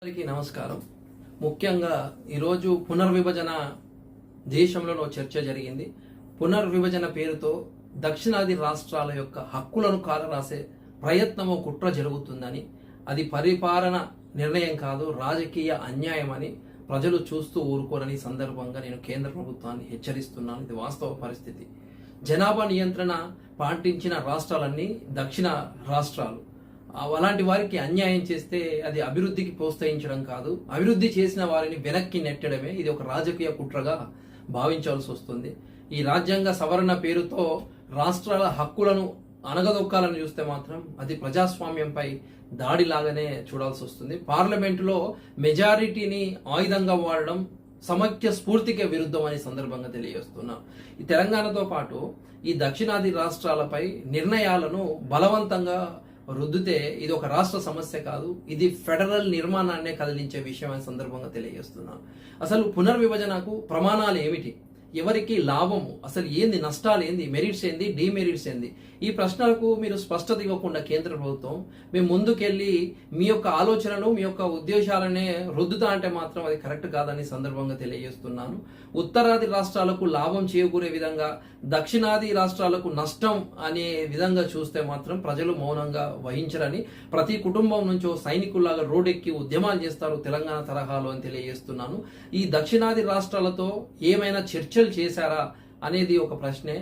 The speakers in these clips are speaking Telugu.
అందరికీ నమస్కారం. ముఖ్యంగా ఈరోజు పునర్విభజన దేశంలో చర్చ జరిగింది. పునర్విభజన పేరుతో దక్షిణాది రాష్ట్రాల యొక్క హక్కులను కాలరాసే ప్రయత్నము కుట్ర జరుగుతుందని, అది పరిపాలన నిర్ణయం కాదు, రాజకీయ అన్యాయం అని ప్రజలు చూస్తూ ఊరుకోరని సందర్భంగా నేను కేంద్ర ప్రభుత్వాన్ని హెచ్చరిస్తున్నాను. ఇది వాస్తవ పరిస్థితి. జనాభా నియంత్రణ పాటించిన రాష్ట్రాలన్నీ దక్షిణ రాష్ట్రాలు. అలాంటి వారికి అన్యాయం చేస్తే అది అభివృద్ధికి ప్రోత్సహించడం కాదు, అభివృద్ధి చేసిన వారిని వెనక్కి నెట్టడమే. ఇది ఒక రాజకీయ కుట్రగా భావించాల్సి వస్తుంది. ఈ రాజ్యాంగ సవరణ పేరుతో రాష్ట్రాల హక్కులను అణగదొక్కాలని చూస్తే మాత్రం అది ప్రజాస్వామ్యంపై దాడిలాగానే చూడాల్సి వస్తుంది. పార్లమెంటులో మెజారిటీని ఆయుధంగా వాడడం సమైక్య స్ఫూర్తికే విరుద్ధం అనే సందర్భంగా తెలియజేస్తున్నా. ఈ తెలంగాణతో పాటు ఈ దక్షిణాది రాష్ట్రాలపై నిర్ణయాలను బలవంతంగా రుద్దితే ఇది ఒక రాష్ట్ర సమస్య కాదు, ఇది ఫెడరల్ నిర్మాణాన్నే కదిలించే విషయం అనే సందర్భంగా తెలియజేస్తున్నాను. అసలు పునర్విభజనకు ప్రమాణాలు ఏమిటి, ఎవరికి లాభము, అసలు ఏంది, నష్టాలు ఏంది, మెరిట్స్ ఏంది, డిమెరిట్స్ ఏంది, ఈ ప్రశ్నలకు మీరు స్పష్టత ఇవ్వకుండా కేంద్ర ప్రభుత్వం మేము ముందుకెళ్ళి మీ యొక్క ఆలోచనలు మీ యొక్క ఉద్దేశాలనే రుద్దుతా అంటే మాత్రం అది కరెక్ట్ కాదని సందర్భంగా తెలియజేస్తున్నాను. ఉత్తరాది రాష్ట్రాలకు లాభం చేకూరే విధంగా దక్షిణాది రాష్ట్రాలకు నష్టం అనే విధంగా చూస్తే మాత్రం ప్రజలు మౌనంగా వహించరని, ప్రతి కుటుంబం నుంచో సైనికుల్లాగా రోడ్డెక్కి ఉద్యమాలు చేస్తారు తెలంగాణ తరహాలో అని తెలియజేస్తున్నాను. ఈ దక్షిణాది రాష్ట్రాలతో ఏమైనా చర్చలు చేశారా అనేది ఒక ప్రశ్నే.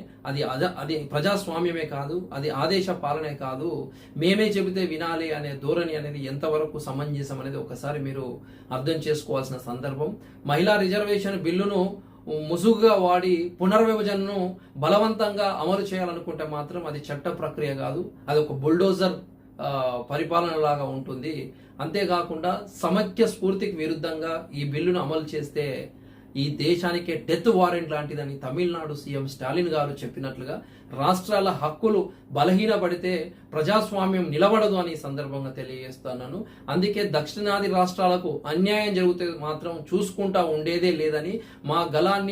అది ప్రజాస్వామ్యమే కాదు, అది ఆదేశ పాలనే కాదు, మేమే చెబితే వినాలి అనే ధోరణి అనేది ఎంతవరకు సమంజసం అనేది ఒకసారి మీరు అర్థం చేసుకోవాల్సిన సందర్భం. మహిళా రిజర్వేషన్ బిల్లును ముసుగుగా వాడి పునర్విభజనను బలవంతంగా అమలు చేయాలనుకుంటే మాత్రం అది చట్ట ప్రక్రియ కాదు, అది ఒక బుల్డోజర్ పరిపాలన లాగా ఉంటుంది. అంతేకాకుండా సమైక్య స్ఫూర్తికి విరుద్ధంగా ఈ బిల్లును అమలు చేస్తే ఈ దేశానికే డెత్ వారెంట్ లాంటిదని తమిళనాడు సీఎం స్టాలిన్ గారు చెప్పినట్లుగా రాష్ట్రాల హక్కులు బలహీనపడితే ప్రజాస్వామ్యం నిలబడదు అని సందర్భంగా తెలియజేస్తున్నాను. అందుకే దక్షిణాది రాష్ట్రాలకు అన్యాయం జరిగితే మాత్రం చూసుకుంటా ఉండేదే లేదని మా గలాన్ని